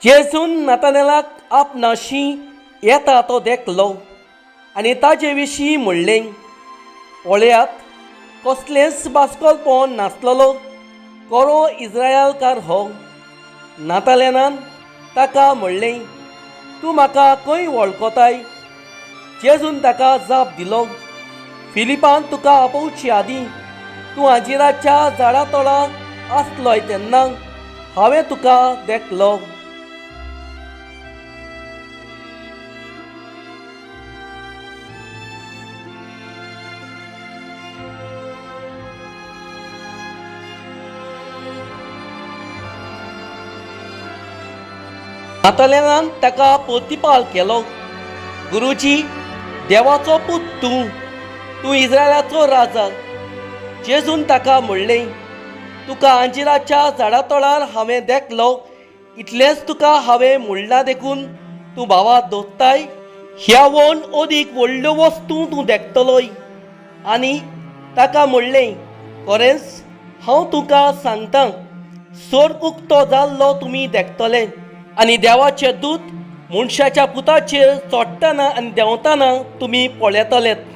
जेजून नातानेलाक आपणाशी येता तो देखलो आनी ताजे विशीं म्हणलें, पळयात, कसलेंच बास्कोलपण नासलेलो कोरो इस्रायलकार हो. नातालेनान ताका म्हणलें, तूं म्हाका खंय वळखताय? जेजून ताका जाप दिलो, फिलिपान तुका आपोवचे आदीं तूं अंजिराच्या झाडा तळा आसलोय तेन्ना हांवें तुका देखलो. नातालेनान ताका प्रतिपाल केलो, गुरुजी, देवाचो पूत तूं इस्रायलाचो राजा. जेजून ताका म्हणलें, तुका अंजिराच्या झाडा तळार हांवें देखलो, इतलेंच तुका हांवें म्हणलां देखून तूं भावा दोत्ताय? ह्यावन अदीक व्हडल्यो वस्तू तूं देखतलोय. आनी ताका म्हणलें, खरेंच हांव तुका सांगतां, स्वर्ग उक्तो जाल्लो तुमी देखतले आनी देवाचे दूत मनशाच्या पुताचेर चोडटना आनी देंवतना तुमी पळयतलेत.